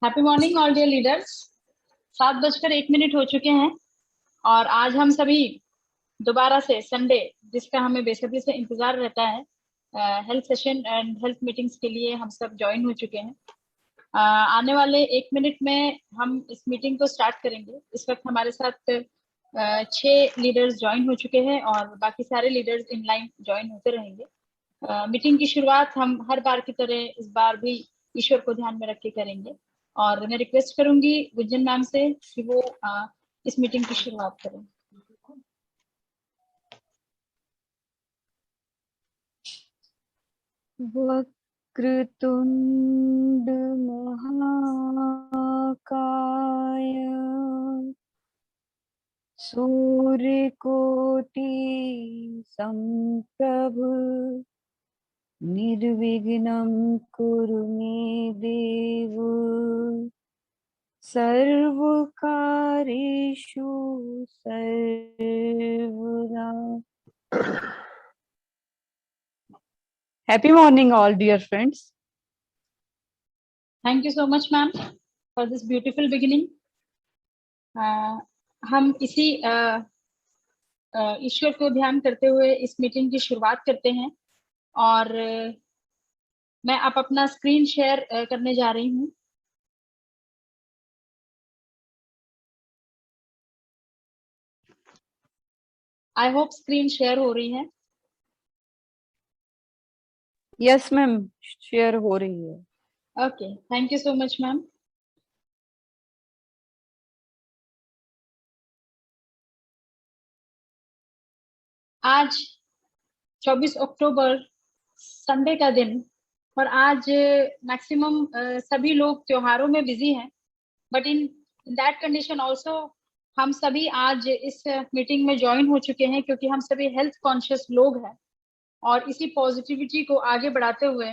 Happy morning all dear leaders. 7:01 हो चुके हैं और आज हम सभी दोबारा से संडे, जिसका हमें बेसब्री से इंतजार रहता है, health session and health meetings के लिए हम सब ज्वाइन हो चुके हैं। आने वाले 1 मिनट में हम इस मीटिंग को स्टार्ट करेंगे। इस वक्त हमारे साथ 6 लीडर्स ज्वाइन हो चुके हैं और बाकी सारे लीडर्स इन लाइन ज्वाइन होते रहेंगे। मीटिंग की शुरुआत हम हर बार की तरह इस बार भी ईश्वर को ध्यान में रख के करेंगे और मैं रिक्वेस्ट करूंगी गुंजन मैम से कि वो इस मीटिंग की शुरुआत करें। वक्रतुंड महाकाय सूर्यकोटि समप्रभ निर्विघ्नं कुरु मे देव सर्वकार्येषु सर्वदा। Happy morning all dear friends. Thank you so much ma'am for this beautiful beginning. हम इसी ईश्वर को ध्यान करते हुए इस मीटिंग की शुरुआत करते हैं और मैं आप अपना स्क्रीन शेयर करने जा रही हूँ। आई होप स्क्रीन शेयर हो रही है। यस मैम, शेयर हो रही है। Okay, thank you so much ma'am. आज 24 अक्टूबर संडे का दिन और आज मैक्सिमम सभी लोग त्योहारों में बिजी हैं, but in that condition also हम सभी आज इस मीटिंग में ज्वाइन हो चुके हैं क्योंकि हम सभी हेल्थ कॉन्शियस लोग हैं और इसी पॉजिटिविटी को आगे बढ़ाते हुए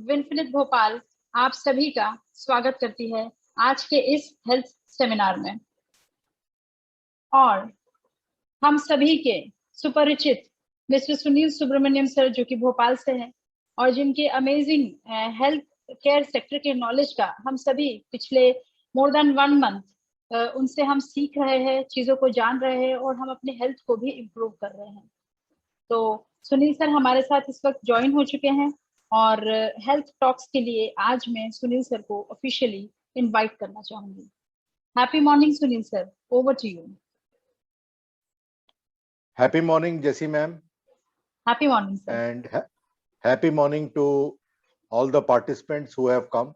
विनफिनिट भोपाल आप सभी का स्वागत करती है आज के इस हेल्थ सेमिनार में। और हम सभी के सुपरिचित मिस्टर सुनील सुब्रमण्यम सर, जो कि भोपाल से हैं और जिनके अमेजिंग हेल्थ केयर सेक्टर के नॉलेज का हम सभी पिछले मोर देन 1 मंथ उनसे हम सीख रहे हैं, चीजों को जान रहे हैं और हम अपने हेल्थ को भी इम्प्रूव कर रहे हैं। तो सुनील सर हमारे साथ इस वक्त ज्वाइन हो चुके हैं और हेल्थ टॉक्स के लिए आज मैं सुनील सर को ऑफिशियली इनवाइट करना चाहूंगी। Happy morning Sunil sir, over to you. Happy morning, Jessie ma'am. Happy morning, sir. And happy morning to all the participants who have come.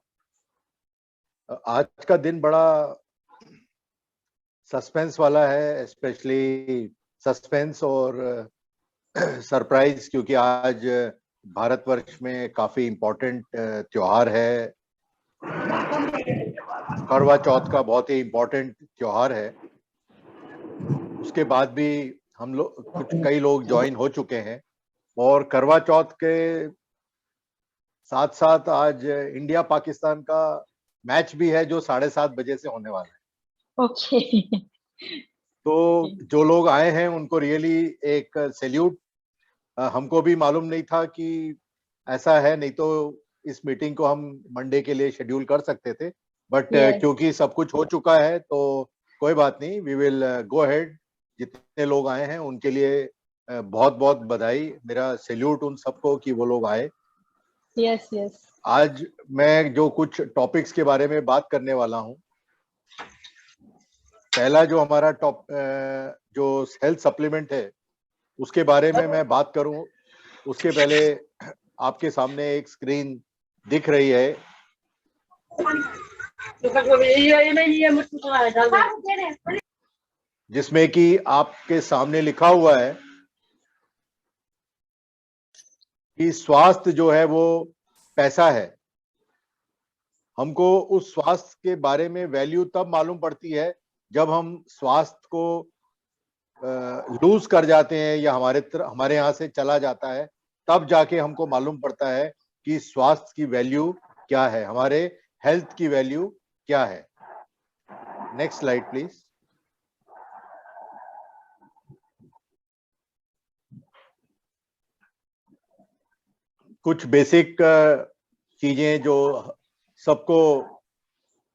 आज का दिन बड़ा सस्पेंस वाला है, स्पेशली सस्पेंस और सरप्राइज, क्योंकि आज भारतवर्ष में काफी इम्पोर्टेंट त्योहार है। करवा चौथ का बहुत ही इम्पोर्टेंट त्योहार है। उसके बाद भी हम लोग कई लोग ज्वाइन हो चुके हैं और करवा चौथ के साथ साथ आज इंडिया पाकिस्तान का मैच भी है जो 7:30 बजे से होने वाला है। ओके। तो जो लोग आए हैं उनको रियली एक सैल्यूट। हमको भी मालूम नहीं था कि ऐसा है, नहीं तो इस मीटिंग को हम मंडे के लिए शेड्यूल कर सकते थे, बट क्योंकि सब कुछ हो चुका है तो कोई बात नहीं, वी विल गो अहेड। जितने लोग आए हैं उनके लिए बहुत बहुत बधाई, मेरा सैल्यूट उन सबको कि वो लोग आए। Yes yes. आज मैं जो कुछ टॉपिक्स के बारे में बात करने वाला हूं, पहला जो हमारा जो हेल्थ सप्लीमेंट है उसके बारे में मैं बात करूं। उसके पहले आपके सामने एक स्क्रीन दिख रही है जिसमें कि आपके सामने लिखा हुआ है कि स्वास्थ्य जो है वो पैसा है। हमको उस स्वास्थ्य के बारे में वैल्यू तब मालूम पड़ती है जब हम स्वास्थ्य को लूज कर जाते हैं या हमारे यहाँ से चला जाता है, तब जाके हमको मालूम पड़ता है कि स्वास्थ्य की वैल्यू क्या है, हमारे हेल्थ की वैल्यू क्या है। Next slide please. कुछ बेसिक चीजें जो सबको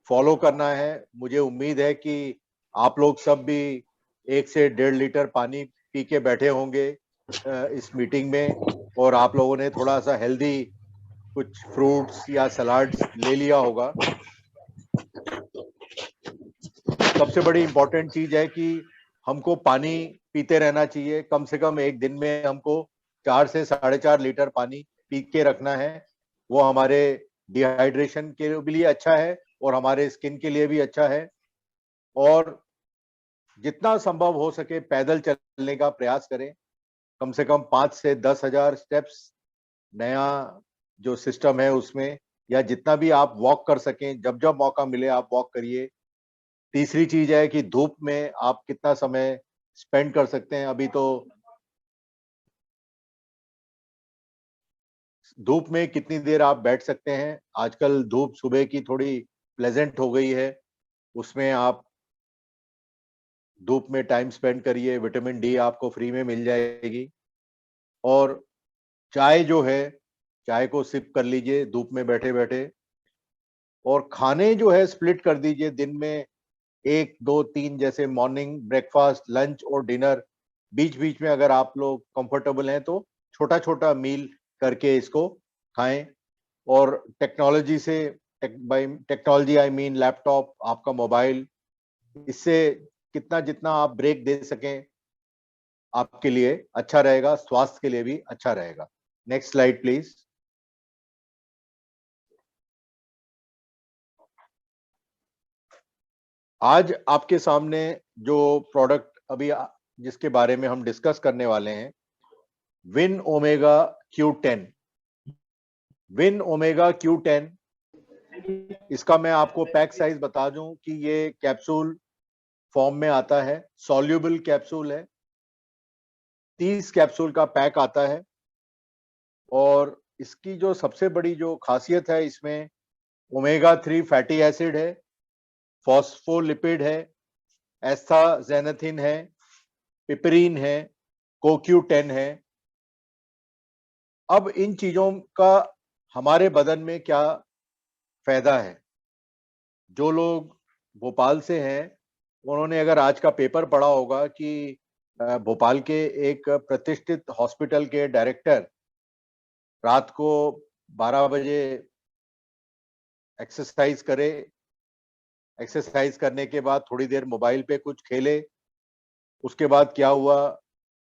फॉलो करना है। मुझे उम्मीद है कि आप लोग सब भी 1 से 1.5 लीटर पानी पी के बैठे होंगे इस मीटिंग में, और आप लोगों ने थोड़ा सा हेल्दी कुछ फ्रूट्स या सलाड्स ले लिया होगा। सबसे बड़ी इंपॉर्टेंट चीज है कि हमको पानी पीते रहना चाहिए। कम से कम एक दिन में हमको 4 से 4.5 लीटर पानी पी के रखना है। वो हमारे डिहाइड्रेशन के लिए अच्छा है और हमारे स्किन के लिए भी अच्छा है। और जितना संभव हो सके पैदल चलने का प्रयास करें, कम से कम 5 से 10,000 स्टेप्स नया जो सिस्टम है उसमें, या जितना भी आप वॉक कर सकें, जब जब मौका मिले आप वॉक करिए। तीसरी चीज है कि धूप में आप कितना समय स्पेंड कर सकते हैं। अभी तो धूप में कितनी देर आप बैठ सकते हैं। आजकल धूप सुबह की थोड़ी प्लेजेंट हो गई है, उसमें आप धूप में टाइम स्पेंड करिए। विटामिन डी आपको फ्री में मिल जाएगी। और चाय जो है, चाय को सिप कर लीजिए धूप में बैठे बैठे। और खाने जो है स्प्लिट कर दीजिए दिन में 1, 2, 3, जैसे मॉर्निंग ब्रेकफास्ट, लंच और डिनर। बीच बीच में अगर आप लोग कंफर्टेबल हैं तो छोटा छोटा मील करके इसको खाएं। और टेक्नोलॉजी से, bye technology I mean laptop, आपका मोबाइल, इससे कितना जितना आप ब्रेक दे सकें आपके लिए अच्छा रहेगा, स्वास्थ्य के लिए भी अच्छा रहेगा। Next slide please. आज आपके सामने जो प्रोडक्ट अभी जिसके बारे में हम डिस्कस करने वाले हैं, win omega Q10। Win omega Q10, इसका मैं आपको पैक साइज बता दूं कि ये कैप्सूल फॉर्म में आता है, सॉल्युबल कैप्सूल है। 30 कैप्सूल का पैक आता है। और इसकी जो सबसे बड़ी जो खासियत है, इसमें ओमेगा 3 फैटी एसिड है, फॉस्फोलिपिड है, एस्थाजेनेथिन है, पिपरीन है, CoQ10 है। अब इन चीजों का हमारे बदन में क्या फायदा है? जो लोग भोपाल से हैं उन्होंने अगर आज का पेपर पढ़ा होगा कि भोपाल के एक प्रतिष्ठित हॉस्पिटल के डायरेक्टर रात को 12 बजे एक्सरसाइज करे, एक्सरसाइज करने के बाद थोड़ी देर मोबाइल पे कुछ खेले, उसके बाद क्या हुआ,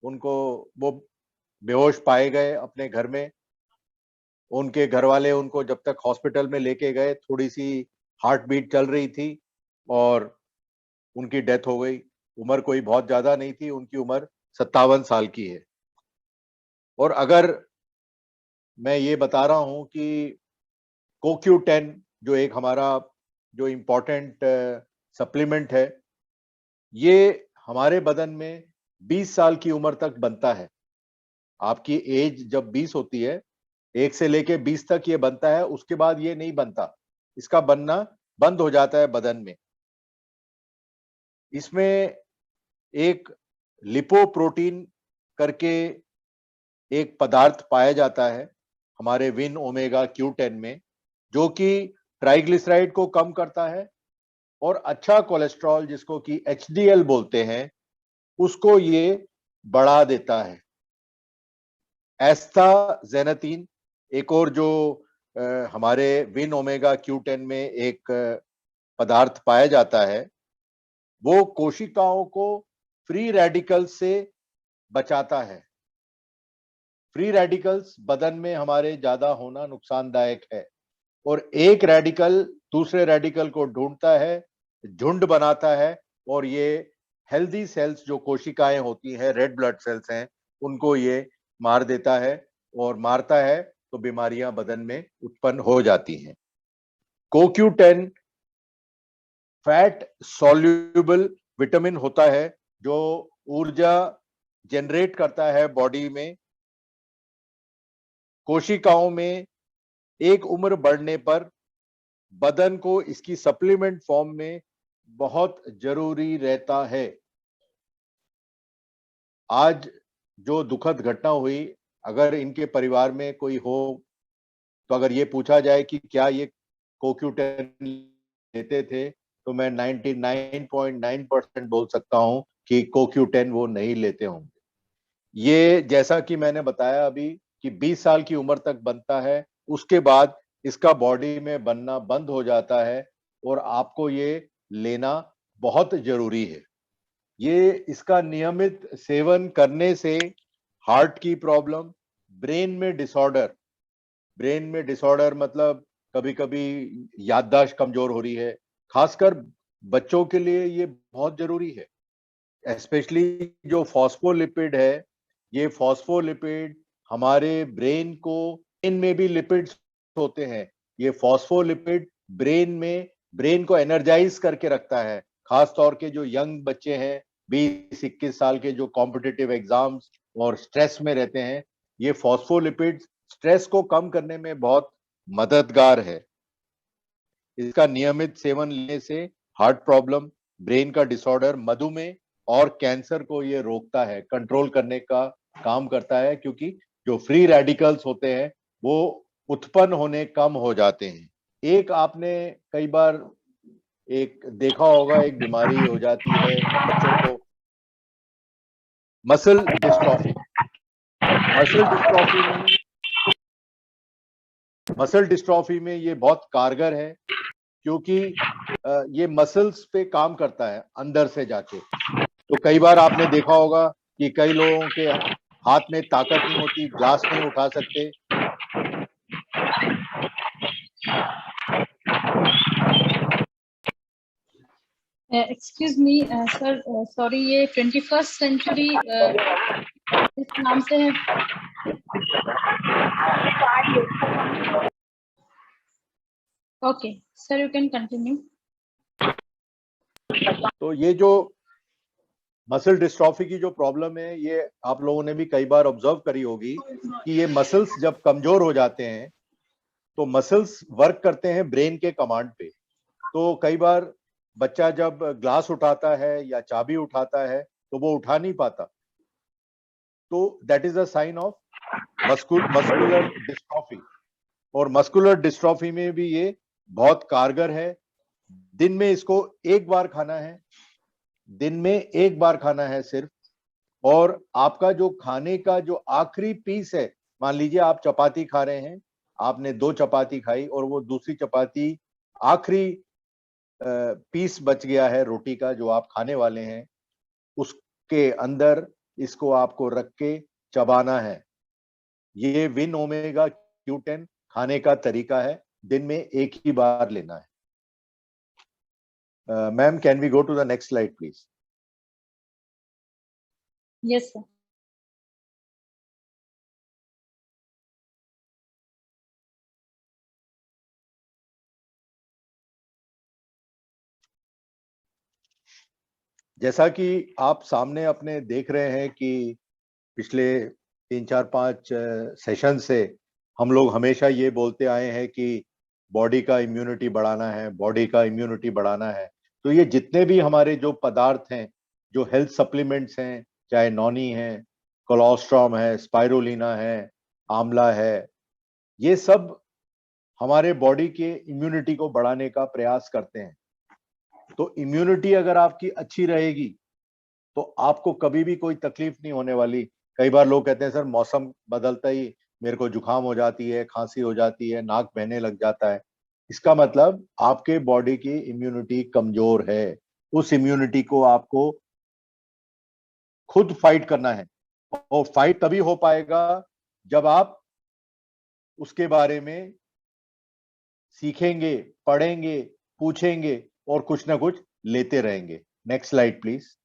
उनको वो बेहोश पाए गए अपने घर में। उनके घर वाले उनको जब तक हॉस्पिटल में लेके गए, थोड़ी सी हार्ट बीट चल रही थी और उनकी डेथ हो गई। उम्र कोई बहुत ज्यादा नहीं थी, उनकी उम्र 57 साल की है। और अगर मैं ये बता रहा हूं कि CoQ10 जो एक हमारा जो इम्पोर्टेंट सप्लीमेंट है, ये हमारे बदन में 20 साल की उम्र तक बनता है। आपकी एज जब 20 होती है, 1 से लेके 20 तक ये बनता है, उसके बाद ये नहीं बनता, इसका बनना बंद हो जाता है बदन में। इसमें एक लिपोप्रोटीन करके एक पदार्थ पाया जाता है हमारे विन ओमेगा Q10 में, जो कि ट्राइग्लिसराइड को कम करता है और अच्छा कोलेस्ट्रॉल, जिसको कि HDL बोलते हैं, उसको ये बढ़ा देता है। एस्थाजेनेथिन एक और जो हमारे विन ओमेगा Q10 में एक पदार्थ पाया जाता है, वो कोशिकाओं को फ्री रेडिकल्स से बचाता है। फ्री रेडिकल्स बदन में हमारे ज्यादा होना नुकसानदायक है, और एक रेडिकल दूसरे रेडिकल को ढूंढता है, झुंड बनाता है, और ये हेल्दी सेल्स जो कोशिकाएं होती हैं, रेड ब्लड सेल्स हैं, उनको ये मार देता है। और मारता है तो बीमारियां बदन में उत्पन्न हो जाती हैं। CoQ10 फैट सॉल्युबल विटामिन होता है जो ऊर्जा जनरेट करता है बॉडी में। कोशिकाओं में एक उम्र बढ़ने पर बदन को इसकी सप्लीमेंट फॉर्म में बहुत जरूरी रहता है। आज जो दुखद घटना हुई, अगर इनके परिवार में कोई हो तो अगर ये पूछा जाए कि क्या ये CoQ10 लेते थे तो मैं 99.9% बोल सकता हूं कि CoQ10 वो नहीं लेते होंगे। ये जैसा कि मैंने बताया अभी कि 20 साल की उम्र तक बनता है, उसके बाद इसका बॉडी में बनना बंद हो जाता है और आपको ये लेना बहुत जरूरी है। ये इसका नियमित सेवन करने से हार्ट की प्रॉब्लम, ब्रेन में डिसऑर्डर मतलब कभी कभी याददाश्त कमजोर हो रही है, खासकर बच्चों के लिए ये बहुत जरूरी है। स्पेशली जो फॉस्फोलिपिड है, ये फॉस्फोलिपिड हमारे ब्रेन में भी लिपिड्स होते हैं। ये फॉस्फोलिपिड ब्रेन को एनर्जाइज करके रखता है। खास तौर के जो यंग बच्चे हैं, 20-21 साल के, जो कॉम्पिटिटिव एग्जाम्स और स्ट्रेस में रहते हैं, ये फॉस्फोलिपिड स्ट्रेस को कम करने में बहुत मददगार है। इसका नियमित सेवन लेने से हार्ट प्रॉब्लम, ब्रेन का डिसऑर्डर, मधुमेह और कैंसर को ये रोकता है, कंट्रोल करने का काम करता है, क्योंकि जो फ्री रेडिकल्स होते हैं वो उत्पन्न होने कम हो जाते हैं। एक आपने कई बार एक देखा होगा, एक बीमारी हो जाती है बच्चों को, मसल डिस्ट्रॉफी। मसल डिस्ट्रॉफी में ये बहुत कारगर है, क्योंकि ये मसल्स पे काम करता है अंदर से जाके। तो कई बार आपने देखा होगा कि कई लोगों के हाथ में ताकत नहीं होती, ग्लास नहीं उठा सकते। एक्सक्यूज मी सर, सॉरी, ये 21st सेंचुरी इस नाम से है? Okay sir, you can continue. तो ये जो मसल डिस्ट्रॉफी की जो प्रॉब्लम है, ये आप लोगों ने भी कई बार ऑब्जर्व करी होगी कि ये मसल्स जब कमजोर हो जाते हैं तो मसल्स वर्क करते हैं ब्रेन के कमांड पे। तो कई बार बच्चा जब ग्लास उठाता है या चाबी उठाता है तो वो उठा नहीं पाता, तो that is a sign of muscular dystrophy. और मस्कुलर डिस्ट्रॉफी में भी ये बहुत कारगर है। दिन में इसको एक बार खाना है, दिन में एक बार खाना है सिर्फ। और आपका जो खाने का जो आखिरी पीस है, मान लीजिए आप चपाती खा रहे हैं, आपने 2 चपाती खाई और वो दूसरी चपाती आखिरी पीस बच गया है रोटी का जो आप खाने वाले हैं, उसके अंदर इसको आपको रख के चबाना है। ये विन ओमेगा Q10 खाने का तरीका है, दिन में एक ही बार लेना है। Ma'am, can we go to the next slide please? Yes sir. जैसा कि आप सामने अपने देख रहे हैं कि पिछले 3-4-5 सेशन से हम लोग हमेशा ये बोलते आए हैं कि बॉडी का इम्यूनिटी बढ़ाना है, बॉडी का इम्यूनिटी बढ़ाना है। तो ये जितने भी हमारे जो पदार्थ हैं, जो हेल्थ सप्लीमेंट्स हैं, चाहे नॉनी है, कोलोस्ट्रॉम है, स्पाइरुलिना है, आंवला है, ये सब हमारे बॉडी के इम्यूनिटी को बढ़ाने का प्रयास करते हैं। तो इम्यूनिटी अगर आपकी अच्छी रहेगी तो आपको कभी भी कोई तकलीफ नहीं होने वाली। कई बार लोग कहते हैं सर मौसम बदलता ही मेरे को जुकाम हो जाती है, खांसी हो जाती है, नाक बहने लग जाता है। इसका मतलब आपके बॉडी की इम्यूनिटी कमजोर है। उस इम्यूनिटी को आपको खुद फाइट करना है, और फाइट तभी हो पाएगा जब आप उसके बारे में सीखेंगे, पढ़ेंगे, पूछेंगे और कुछ ना कुछ लेते रहेंगे। Next slide please.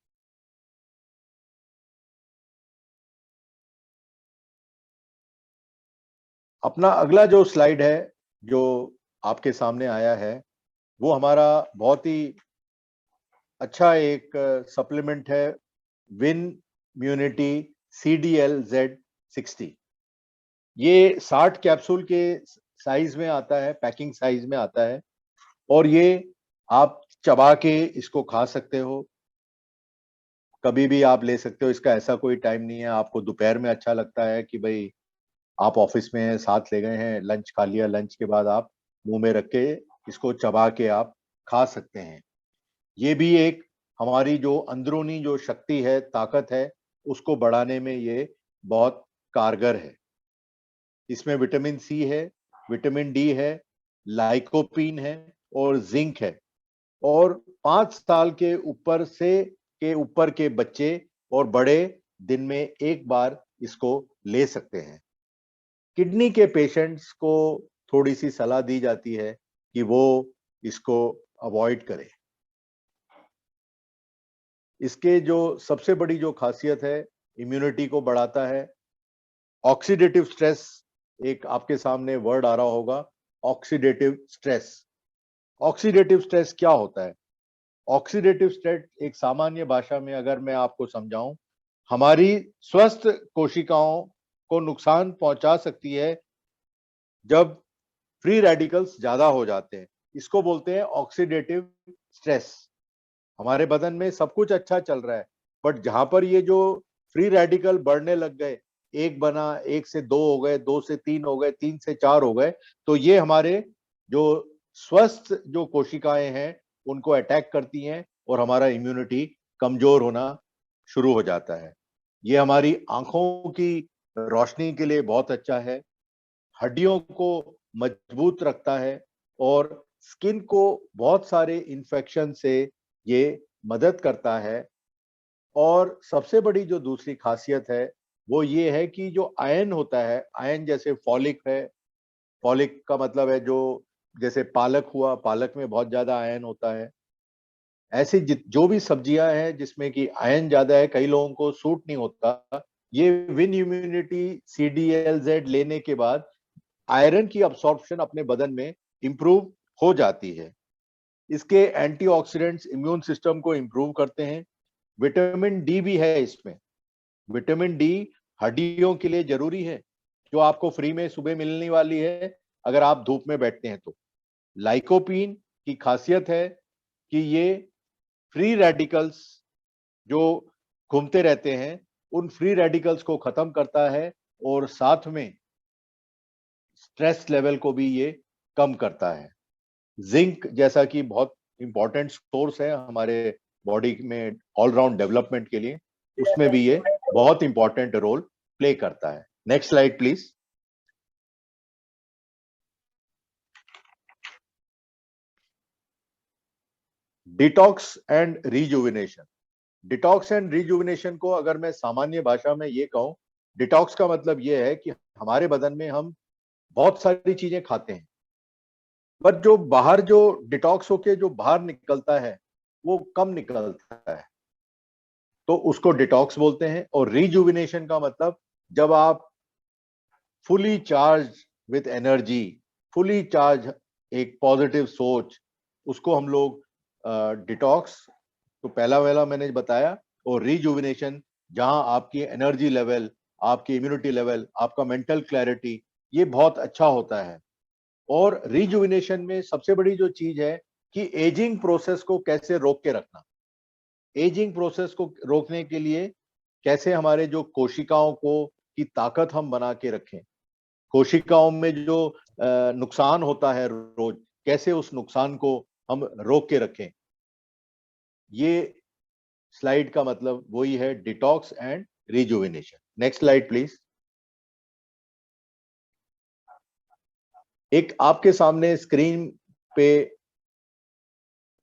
अपना अगला जो स्लाइड है जो आपके सामने आया है, वो हमारा बहुत ही अच्छा एक सप्लीमेंट है, विन इम्यूनिटी CDL-Z60। ये 60 कैप्सूल के साइज में आता है, पैकिंग साइज में आता है, और ये आप चबा के इसको खा सकते हो, कभी भी आप ले सकते हो। इसका ऐसा कोई टाइम नहीं है। आपको दोपहर में अच्छा लगता है कि भाई आप ऑफिस में हैं, साथ ले गए हैं, लंच खा लिया, लंच के बाद आप मुंह में रख के इसको चबा के आप खा सकते हैं। ये भी एक हमारी जो अंदरूनी जो शक्ति है, ताकत है, उसको बढ़ाने में ये बहुत कारगर है। इसमें विटामिन सी है, विटामिन डी है, लाइकोपीन है और जिंक है। और 5 साल के ऊपर के बच्चे और बड़े दिन में एक बार इसको ले सकते हैं। किडनी के पेशेंट्स को थोड़ी सी सलाह दी जाती है कि वो इसको अवॉइड करें। इसके जो सबसे बड़ी जो खासियत है, इम्यूनिटी को बढ़ाता है। ऑक्सीडेटिव स्ट्रेस, एक आपके सामने वर्ड आ रहा होगा, ऑक्सीडेटिव स्ट्रेस। ऑक्सीडेटिव स्ट्रेस क्या होता है? ऑक्सीडेटिव स्ट्रेस एक सामान्य भाषा में अगर मैं आपको समझाऊं, हमारी स्वस्थ कोशिकाओं को नुकसान पहुंचा सकती है जब फ्री रेडिकल्स ज्यादा हो जाते हैं। इसको बोलते हैं ऑक्सीडेटिव स्ट्रेस। हमारे बदन में सब कुछ अच्छा चल रहा है, बट जहां पर ये जो फ्री रेडिकल बढ़ने लग गए, एक बना, 1 से 2 हो गए, 2 से 3 हो गए, 3 से 4 हो गए, तो ये हमारे जो स्वस्थ जो कोशिकाएं हैं उनको अटैक करती हैं और हमारा इम्यूनिटी कमजोर होना शुरू हो जाता है। ये हमारी आंखों की रोशनी के लिए बहुत अच्छा है, हड्डियों को मजबूत रखता है और स्किन को बहुत सारे इन्फेक्शन से ये मदद करता है। और सबसे बड़ी जो दूसरी खासियत है वो ये है कि जो आयन होता है, आयन जैसे फॉलिक है, फॉलिक का मतलब है जो, जैसे पालक हुआ, पालक में बहुत ज्यादा आयन होता है। ऐसी जो भी सब्जियां हैं जिसमें कि आयन ज्यादा है, कई लोगों को सूट नहीं होता, ये विन इम्यूनिटी CDLZ लेने के बाद आयरन की अब्सॉर्प्शन अपने बदन में इंप्रूव हो जाती है। इसके एंटीऑक्सीडेंट्स इम्यून सिस्टम को इंप्रूव करते हैं। विटामिन डी भी है इसमें। विटामिन डी हड्डियों के लिए जरूरी है, जो आपको फ्री में सुबह मिलने वाली है अगर आप धूप में बैठते हैं तो। लाइकोपीन की खासियत है कि ये फ्री रेडिकल्स जो घूमते रहते हैं, उन फ्री रेडिकल्स को खत्म करता है और साथ में स्ट्रेस लेवल को भी ये कम करता है। जिंक जैसा कि बहुत इंपॉर्टेंट सोर्स है हमारे बॉडी में ऑलराउंड डेवलपमेंट के लिए, उसमें भी ये बहुत इंपॉर्टेंट रोल प्ले करता है। Next slide please. Detox and rejuvenation. Detox and rejuvenation को अगर मैं सामान्य भाषा में ये कहूं, डिटॉक्स का मतलब ये है कि हमारे बदन में हम बहुत सारी चीजें खाते हैं, पर जो बाहर जो डिटॉक्स होके जो बाहर निकलता है वो कम निकलता है, तो उसको डिटॉक्स बोलते हैं। और रिजुविनेशन का मतलब जब आप fully charge with energy, fully charge, एक पॉजिटिव सोच, उसको हम लोग डिटॉक्स तो पहला वाला मैंने बताया। और रिजुविनेशन जहां आपकी एनर्जी लेवल, आपकी इम्यूनिटी लेवल, आपका मेंटल क्लैरिटी ये बहुत अच्छा होता है। और रिजुविनेशन में सबसे बड़ी जो चीज है कि एजिंग प्रोसेस को कैसे रोक के रखना। एजिंग प्रोसेस को रोकने के लिए कैसे हमारे जो कोशिकाओं को की ताकत हम बना के रखें, कोशिकाओं में जो नुकसान होता है रोज, कैसे उस नुकसान को हम रोक के रखें। ये स्लाइड का मतलब वही है, detox and rejuvenation. Next slide please. एक आपके सामने स्क्रीन पे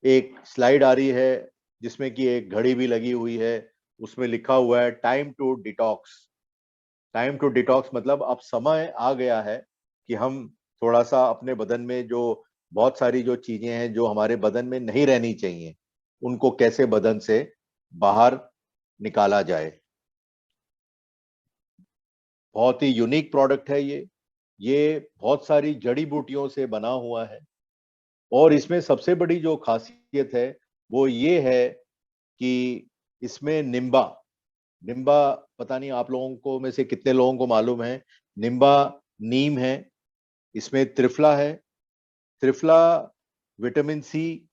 एक स्लाइड आ रही है जिसमें कि एक घड़ी भी लगी हुई है, उसमें लिखा हुआ है time to detox. Time to detox मतलब अब समय आ गया है कि हम थोड़ा सा अपने बदन में जो बहुत सारी जो चीजें हैं जो हमारे बदन में नहीं रहनी चाहिए, उनको कैसे बदन से बाहर निकाला जाए। बहुत ही यूनिक प्रोडक्ट है ये बहुत सारी जड़ी बूटियों से बना हुआ है। और इसमें सबसे बड़ी जो खासियत है वो ये है कि इसमें निम्बा, निम्बा पता नहीं आप लोगों को में से कितने लोगों को मालूम है, निम्बा नीम है, इसमें त्रिफला है। त्रिफला विटामिन सी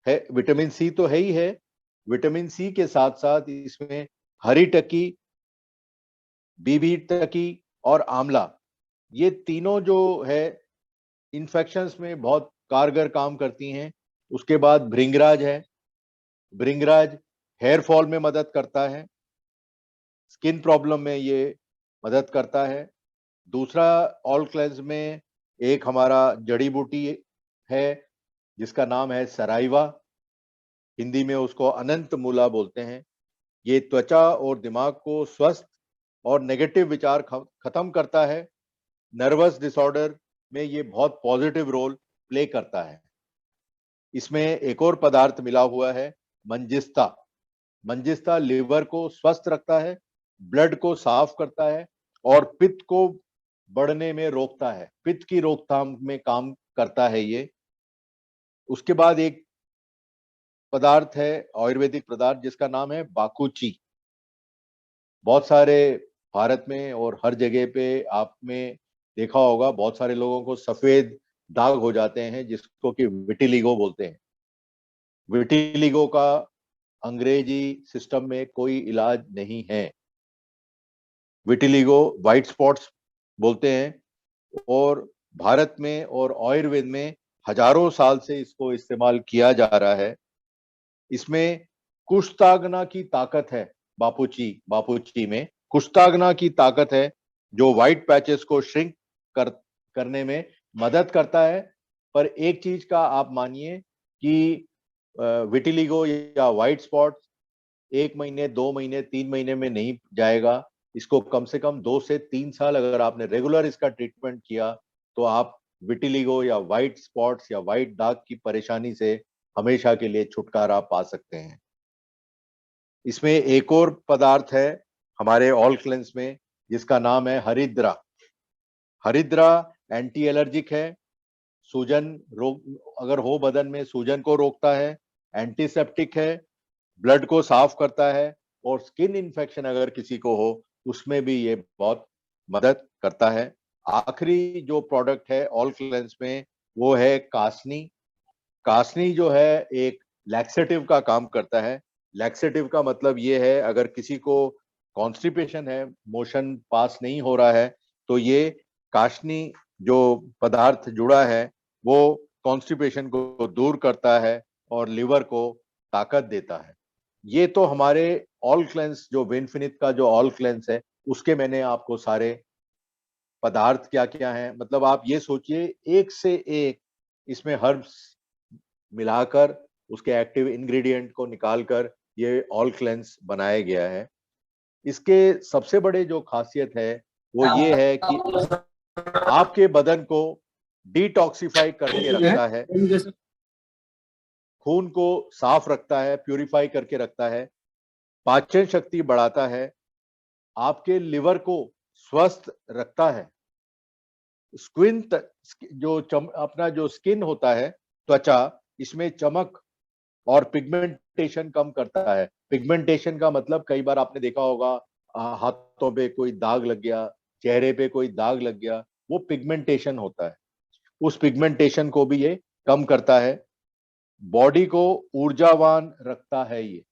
है, विटामिन सी तो है ही है, विटामिन सी के साथ साथ इसमें हरी टकी, बीबी टकी और आंवला, ये तीनों जो है इन्फेक्शंस में बहुत कारगर काम करती हैं। उसके बाद भृंगराज है। भृंगराज हेयर फॉल में मदद करता है, स्किन प्रॉब्लम में ये मदद करता है। दूसरा ऑल क्लेंस में एक हमारा जड़ी बूटी है जिसका नाम है सराइवा, हिंदी में उसको अनंत मूला बोलते हैं। ये त्वचा और दिमाग को स्वस्थ और नेगेटिव विचार खत्म करता है। नर्वस डिसऑर्डर में ये बहुत पॉजिटिव रोल प्ले करता है। इसमें एक और पदार्थ मिला हुआ है मंजिस्ता। मंजिस्ता लिवर को स्वस्थ रखता है, ब्लड को साफ करता है और पित्त को बढ़ने में रोकता है, पित्त की रोकथाम में काम करता है ये। उसके बाद एक पदार्थ है आयुर्वेदिक पदार्थ जिसका नाम है बाकुची। बहुत सारे भारत में और हर जगह पे आपने देखा होगा, बहुत सारे लोगों को सफेद दाग हो जाते हैं जिसको कि विटिलिगो बोलते हैं। विटिलिगो का अंग्रेजी सिस्टम में कोई इलाज नहीं है। विटिलिगो व्हाइट स्पॉट्स बोलते हैं और भारत में और आयुर्वेद में हजारों साल से इसको इस्तेमाल किया जा रहा है। इसमें कुष्ठाग्ना की ताकत है। बापूची में कुष्ठाग्ना की ताकत है जो व्हाइट पैचेस को श्रिंक करने में मदद करता है। पर एक चीज का आप मानिए कि विटिलिगो या व्हाइट स्पॉट 1 महीने 2 महीने 3 महीने में नहीं जाएगा। इसको कम से कम 2 से 3 साल अगर आपने रेगुलर इसका ट्रीटमेंट किया तो आप विटिलिगो या व्हाइट स्पॉट्स या व्हाइट दाग की परेशानी से हमेशा के लिए छुटकारा पा सकते हैं। इसमें एक और पदार्थ है हमारे ऑल क्लेंस में जिसका नाम है हरिद्रा। हरिद्रा एंटी एलर्जिक है, सूजन रोग अगर हो बदन में सूजन को रोकता है, एंटीसेप्टिक है, ब्लड को साफ करता है और स्किन इन्फेक्शन अगर किसी को हो उसमें भी ये बहुत मदद करता है। आखिरी जो प्रोडक्ट है ऑल क्लेंस में वो है कासनी। कासनी जो है एक लैक्सेटिव का काम करता है। लैक्सेटिव का मतलब ये है अगर किसी को कॉन्स्टिपेशन है, मोशन पास नहीं हो रहा है, तो ये कासनी जो पदार्थ जुड़ा है वो कॉन्स्टिपेशन को दूर करता है और लिवर को ताकत देता है। ये तो हमारे ऑल क्लेंस जो विनफिनिट का जो ऑल क्लेंस है उसके मैंने आपको सारे पदार्थ क्या क्या हैं, मतलब आप ये सोचिए एक से एक इसमें हर्ब्स मिलाकर उसके एक्टिव इंग्रेडिएंट को निकालकर ये ऑल क्लेंस बनाया गया है। इसके सबसे बड़े जो खासियत है वो ये है कि आपके बदन को डिटॉक्सिफाई करके रखता है, खून को साफ रखता है, प्यूरिफाई करके रखता है, पाचन शक्ति बढ़ाता है, आपके लिवर को स्वस्थ रखता है, स्किन जो अपना जो स्किन होता है त्वचा, इसमें चमक और पिगमेंटेशन कम करता है। पिगमेंटेशन का मतलब कई बार आपने देखा होगा हाथों पे कोई दाग लग गया, चेहरे पे कोई दाग लग गया, वो पिगमेंटेशन होता है। उस पिगमेंटेशन को भी ये कम करता है। बॉडी को ऊर्जावान रखता है ये।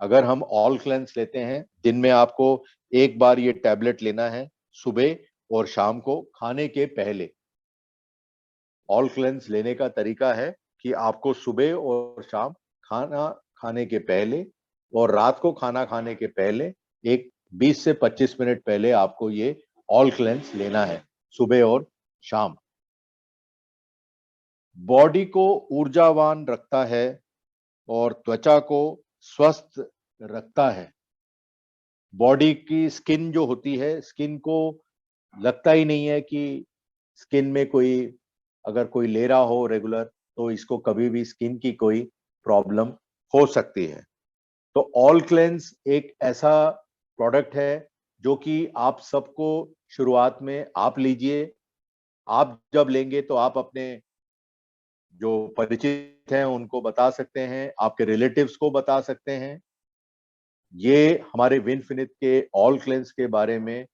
अगर हम ऑल क्लेंस लेते हैं दिन में आपको एक बार ये टैबलेट लेना है, सुबह और शाम को खाने के पहले। ऑल क्लेंस लेने का तरीका है कि आपको सुबह और शाम खाना खाने के पहले और रात को खाना खाने के पहले एक 20 से 25 मिनट पहले आपको ये ऑल क्लेंस लेना है, सुबह और शाम। बॉडी को ऊर्जावान रखता है और त्वचा को स्वस्थ रखता है। बॉडी की स्किन जो होती है, स्किन को लगता ही नहीं है कि स्किन में कोई अगर कोई ले रहा हो रेगुलर तो इसको कभी भी स्किन की कोई प्रॉब्लम हो सकती है। तो ऑल क्लेंस एक ऐसा प्रोडक्ट है जो कि आप सबको शुरुआत में आप लीजिए। आप जब लेंगे तो आप अपने जो परिचित हैं उनको बता सकते हैं, आपके रिलेटिव्स को बता सकते हैं। ये हमारे विनफिनिट के ऑल क्लेंस के बारे में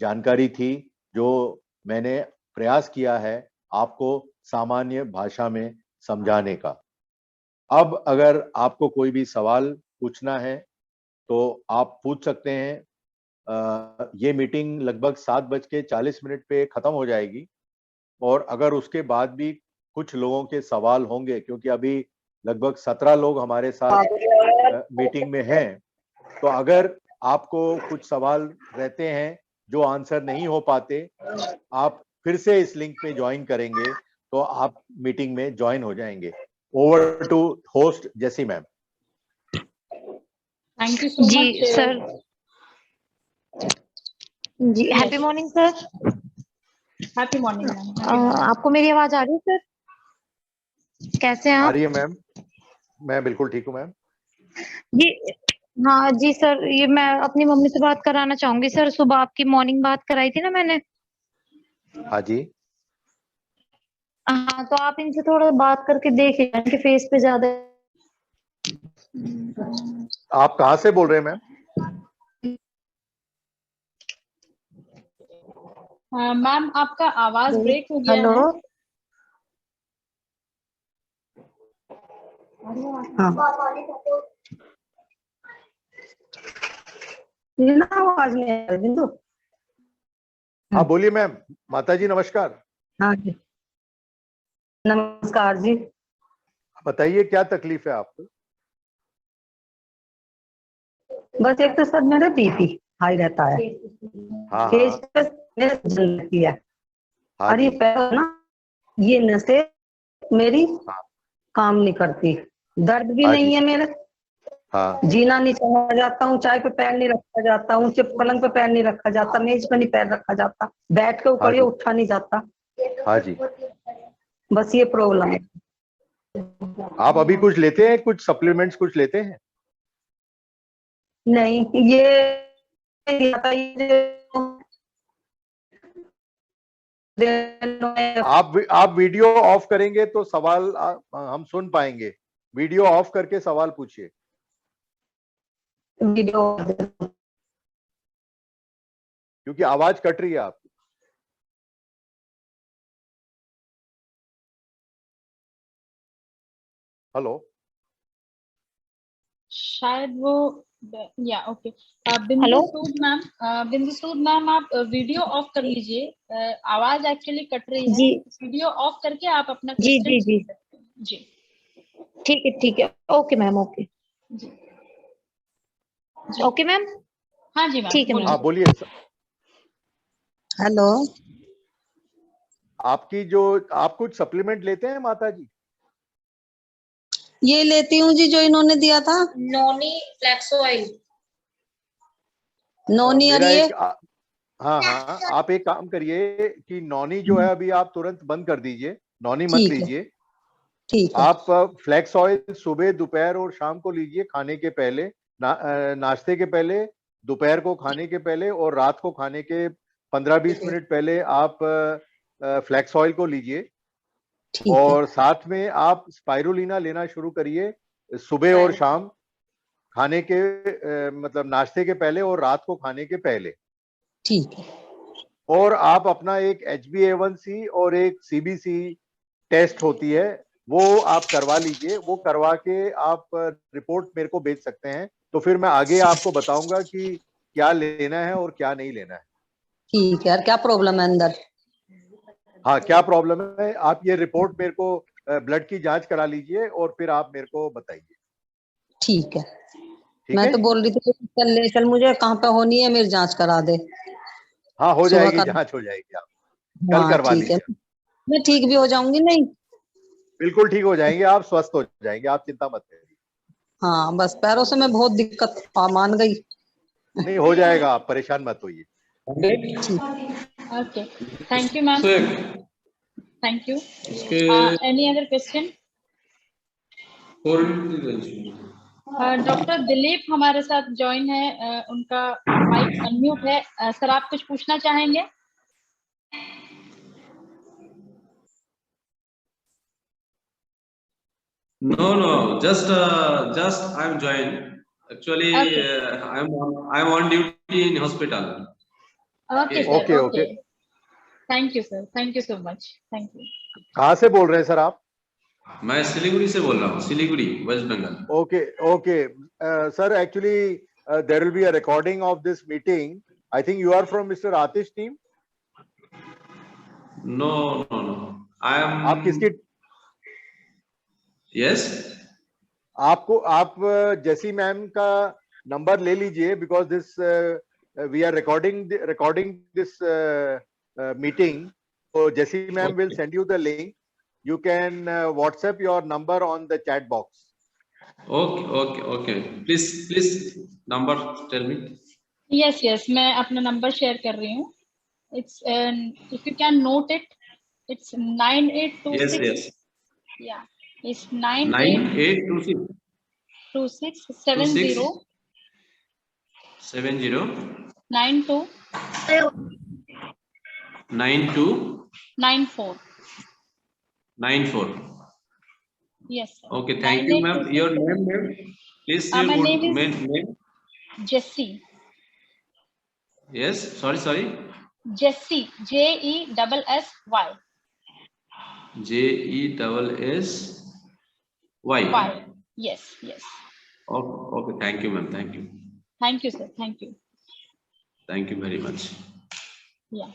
जानकारी थी जो मैंने प्रयास किया है आपको सामान्य भाषा में समझाने का। अब अगर आपको कोई भी सवाल पूछना है तो आप पूछ सकते हैं। ये मीटिंग लगभग 7:40 पे खत्म हो जाएगी और अगर उसके बाद भी कुछ लोगों के सवाल होंगे, क्योंकि अभी लगभग 17 लोग हमारे साथ मीटिंग में हैं। तो अगर आपको कुछ सवाल रहते हैं जो आंसर नहीं हो पाते, आप फिर से इस लिंक पे ज्वाइन करेंगे तो आप मीटिंग में ज्वाइन हो जाएंगे। Over to host Jessie ma'am. Thank you so जी मच सर। जी Yes. Happy morning sir. Happy morning ma'am. आपको मेरी आवाज आ रही है सर? कैसे हैं आ आप? रही है मैम? मैं बिल्कुल ठीक हूँ मैम। जी हाँ जी सर, ये मैं अपनी मम्मी से बात कराना चाहूंगी सर। सुबह आपकी मॉर्निंग बात कराई थी ना मैंने। हाँ जी। हाँ, तो आप इनसे थोड़ा बात करके देखिए, इनके फेस पे ज्यादा। आप कहाँ से बोल रहे हैं मैम? मैम आपका आवाज ब्रेक हो गया हेलो। है। हाँ, ये ना आवाज नहीं आ रही बिंदु। हाँ बोलिए मैम। माता जी नमस्कार। हाँ जी नमस्कार जी। बताइए क्या तकलीफ है आपको? बस एक तो सर मेरा बीपी हाई रहता है, हाँ फेस हाँ पे मेरे जलन रहती है, हाँ और ये जी। पैर ना, ये नसें मेरी हाँ काम नहीं करती, दर्द भी हाँ नहीं जी। है मेरे, हाँ जीना नहीं चला जाता हूँ, चाय पे पैर नहीं रखा जाता, ऊंचे पलंग पे पैर नहीं रखा जाता, मेज पे नहीं पैर रखा जाता, बैठ के हाँ ऊपर ये जी। उठा नहीं जाता। हाँ जी। बस ये प्रॉब्लम है। आप अभी कुछ लेते हैं, कुछ सप्लीमेंट्स कुछ लेते हैं? नहीं, आप वीडियो ऑफ करेंगे तो सवाल हम सुन पाएंगे। वीडियो ऑफ करके सवाल पूछिए। वीडियो क्योंकि आवाज कट रही है आपकी। हेलो। शायद वो या ओके। हेलो। बिंदु सूद मैम आप वीडियो ऑफ कर लीजिए। आवाज एक्चुअली कट रही है। जी वीडियो ऑफ करके आप अपना जी क्वेश्चन जी पूछ जी सकते हैं। जी ठीक है ओके मैम, ओके जी जी। ओके मैम, हाँ जी मैम ठीक है मैम। हाँ बोलिए। बोलिए। हेलो। आपकी जो आप कुछ सप्लीमेंट लेते हैं माता जी? ये लेती हूँ जी, जो इन्होंने दिया था, नॉनी फ्लैक्स ऑयल। नोनी, और मेरा ये एक हाँ हाँ, आप एक काम करिए कि नॉनी जो है अभी आप तुरंत बंद कर दीजिए, नॉनी मत ठीक है, लीजिए। ठीक है, आप फ्लैक्स ऑयल सुबह दोपहर और शाम को लीजिए, खाने के पहले, नाश्ते के पहले, दोपहर को खाने के पहले और रात को खाने के 15-20 मिनट पहले आप फ्लैक्स ऑयल को लीजिए। ठीक है, और साथ में आप स्पाइरुलिना लेना शुरू करिए सुबह और शाम, खाने के मतलब नाश्ते के पहले और रात को खाने के पहले। ठीक है, और आप अपना एक HbA1c और एक CBC टेस्ट होती है, वो आप करवा लीजिए। वो करवा के आप रिपोर्ट मेरे को भेज सकते हैं, तो फिर मैं आगे आपको बताऊंगा कि क्या लेना है और क्या नहीं लेना है। ठीक है। और क्या प्रॉब्लम है अंदर? हाँ क्या प्रॉब्लम है, आप ये रिपोर्ट मेरे को ब्लड की जांच करा लीजिए और फिर आप मेरे को बताइए। ठीक है। ठीक मैं है तो जी। बोल रही थी चल मुझे कहाँ पे होनी है, मेरी जांच करा दे। हाँ हो सुबह जाएगी, का। जांच हो जाएगी, आप कल हाँ करवा ठीक है, लीजिए। मैं ठीक भी हो जाऊंगी नहीं? बिल्कुल ठीक हो जाएंगे, आप स्वस्थ हो जाएंगे, आप चिंता मत करिए। हाँ, बस पैरों से मैं बहुत दिक्कत मान गई। नहीं हो जाएगा, आप परेशान मत होइए। Okay thank you ma'am. Thank you. उसके any other question? Doctor Dilip हमारे साथ ज्वाइन है। उनका माइक अनम्यूट है। सर आप कुछ पूछना चाहेंगे? No, just I'm joined. Actually, Okay. I'm on duty in hospital. Okay sir. Okay okay. Okay. Thank you sir. Thank you so much. Thank you. कहाँ से बोल रहे हैं सर आप? मैं सिलीगुड़ी से बोल रहा हूँ, Siliguri, West Bengal. Okay okay sir, actually there will be a recording of this meeting. I think you are from mister Atish team. No. आप किसकी Yes. आप जेसी मैम का नंबर ले लीजिए, because this we are recording this meeting. So Jessie ma'am will send you the link. You can WhatsApp your number on the chat box. Okay. Please number tell me. Yes, मैं अपना number share कर रही हूँ. It's if you can note it, it's 9826. Yes. Yeah, it's 9826 2670 70 92 92 94. 94. Yes, sir. Okay, thank you, ma'am. Your name, ma'am? Please, your my name is name. Jessie. Yes. Sorry. Jessie. JESSY. JESSY. Yes. Okay. Thank you, ma'am. Thank you. Thank you, sir. Thank you. Thank you very much. Yeah.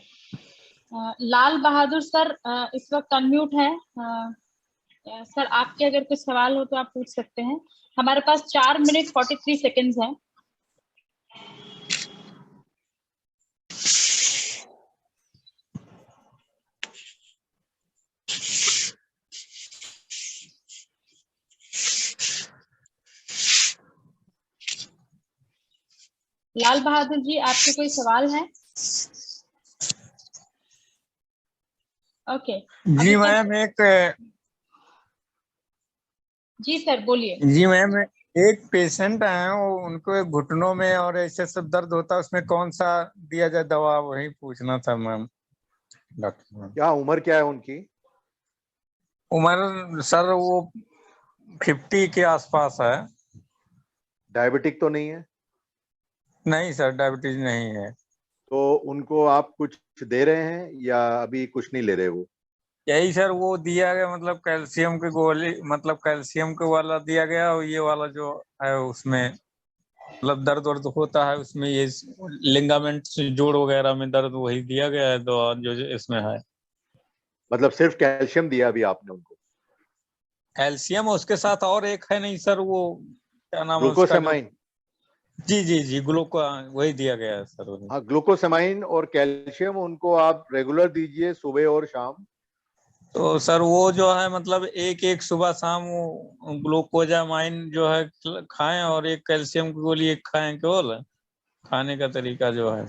Lal Bahadur sir इस वक्त unmute है. Sir आपके अगर कुछ सवाल हो तो आप पूछ सकते हैं. हमारे पास 4 मिनट 43 सेकेंड्स है. लाल बहादुर जी, आपके कोई सवाल है? ओके. जी मैम जी सर बोलिए. जी मैम, एक पेशेंट है, वो उनको घुटनों में और ऐसे सब दर्द होता है, उसमें कौन सा दिया जाए दवा, वही पूछना था मैम. डॉक्टर मैम, क्या उम्र क्या है उनकी? उम्र सर वो 50 के आसपास है. डायबिटिक तो नहीं है? नहीं सर, डायबिटीज नहीं है. तो उनको आप कुछ दे रहे हैं या अभी कुछ नहीं ले रहे? वो यही सर वो दिया गया, मतलब कैल्शियम की गोली, मतलब कैल्शियम के वाला दिया गया, और ये वाला जो है उसमें मतलब दर्द वर्द होता है उसमें, ये लिगामेंट जोड़ वगैरह में दर्द, वही दिया गया है दवा जो इसमें है. मतलब सिर्फ कैल्शियम दिया अभी आपने उनको? कैल्शियम, उसके साथ और एक है नहीं सर, वो क्या नाम है उसका? ग्लूकोसेमाइन. जी ग्लूको, वही दिया गया है सर. हाँ, ग्लूकोसेमाइन और कैल्शियम उनको आप रेगुलर दीजिए, सुबह और शाम. तो सर वो जो है मतलब एक सुबह शाम वो ग्लूकोजामाइन जो है खाएं, और एक कैल्शियम की गोली एक खाएं केवल. खाने का तरीका जो है,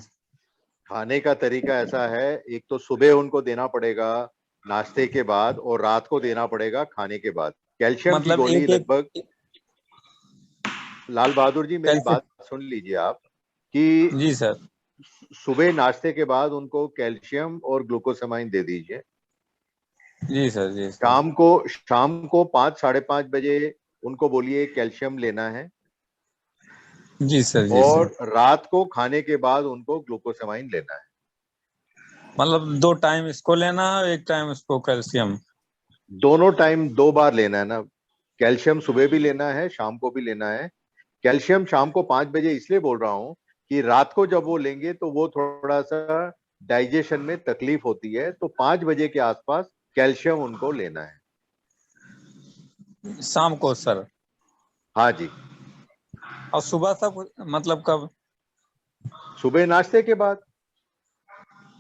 खाने का तरीका ऐसा है, एक तो सुबह उनको देना पड़ेगा नाश्ते के बाद, और रात को देना पड़ेगा खाने के बाद. कैल्शियम की मतलब गोली एक लगभग, लाल बहादुर जी मेरी बात सुन लीजिए आप, कि जी सर, सुबह नाश्ते के बाद उनको कैल्शियम और ग्लूकोसेमाइन दे दीजिए. जी सर. शाम को 5 साढ़े 5 बजे उनको बोलिए कैल्शियम लेना है. जी सर. और रात को खाने के बाद उनको ग्लूकोसेमाइन लेना है. मतलब 2 टाइम इसको लेना है, एक टाइम इसको कैल्शियम? दोनों टाइम 2 बार लेना है ना. कैल्शियम सुबह भी लेना है, शाम को भी लेना है. कैल्शियम शाम को 5 बजे इसलिए बोल रहा हूँ कि रात को जब वो लेंगे तो वो थोड़ा सा डाइजेशन में तकलीफ होती है, तो 5 बजे के आसपास कैल्शियम उनको लेना है. शाम को सर? हाँ जी. और सुबह तक मतलब कब? सुबह नाश्ते के बाद.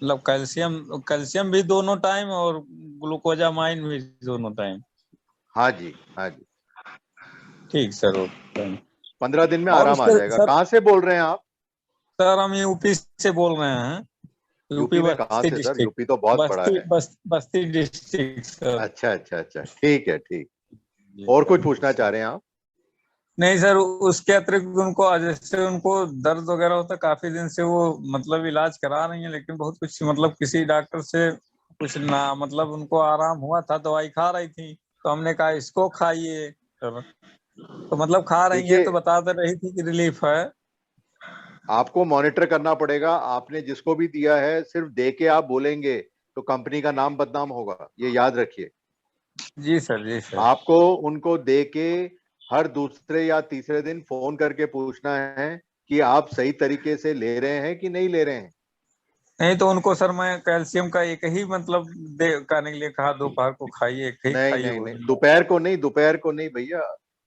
मतलब कैल्शियम भी दोनों टाइम और ग्लूकोजामाइन भी दोनों टाइम? हाँ जी. ठीक सर, ओके. 15 दिन में और आराम आ जाएगा. सर, कहाँ से बोल रहे हैं आप? सर हम यूपी से बोल रहे हैं. यूपी में कहाँ से सर? यूपी तो बहुत बड़ा है. बस्ती डिस्ट्रिक्ट सर. अच्छा. ठीक है. और कुछ पूछना चाह रहे हैं आप? नहीं सर, उसके अतिरिक्त उनको जैसे उनको दर्द वगैरह होता है, काफी दिन से वो मतलब इलाज करा रही हैं, लेकिन बहुत कुछ मतलब किसी डॉक्टर से कुछ ना मतलब उनको आराम हुआ था, दवाई खा रही थी, तो हमने कहा इसको खाइए, तो मतलब खा रही है तो बता रही थी कि रिलीफ है. आपको मॉनिटर करना पड़ेगा. आपने जिसको भी दिया है सिर्फ दे के आप बोलेंगे तो कंपनी का नाम बदनाम होगा, ये याद रखिए. जी सर. आपको उनको दे के हर दूसरे या तीसरे दिन फोन करके पूछना है कि आप सही तरीके से ले रहे हैं कि नहीं ले रहे हैं. नहीं तो उनको सर मैं कैल्शियम का एक ही मतलब खाने के लिए कहा, दोपहर को खाइए एक ही नहीं खाइए। नहीं नहीं, दोपहर को नहीं भैया,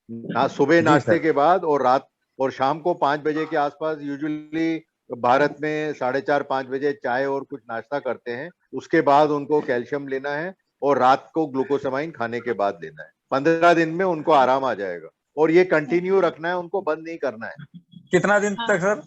ना सुबह जी नाश्ते सर। के बाद और रात और शाम को 5 बजे के आसपास यूजुअली भारत में 4:30-5 बजे चाय और कुछ नाश्ता करते हैं। उसके बाद उनको कैल्शियम लेना है और रात को ग्लूकोसामाइन खाने के बाद लेना है। 15 दिन में उनको आराम आ जाएगा और ये कंटिन्यू रखना है, उनको बंद नहीं करना है। कितना दिन हाँ। तक सर?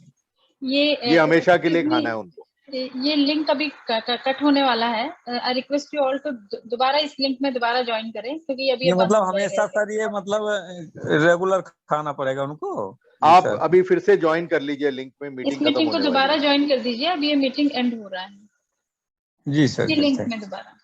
ये हमेशा के लिए खाना है उनको। ये लिंक अभी कट होने वाला है। I request you all to दोबारा इस लिंक में दोबारा ज्वाइन करें, क्योंकि अभी ये बंद मतलब हो जाएगा हमेशा सर ये मतलब रेगुलर खाना पड़ेगा उनको? जी आप सर। अभी फिर से ज्वाइन कर लीजिए लिंक में, इस मीटिंग खत्म मीटिंग को होने वाली दोबारा है। ज्वाइन कर दीजिए, अब ये मीटिंग एंड हो रहा है। जी सर। ये जी लिंक सर। में दोबारा।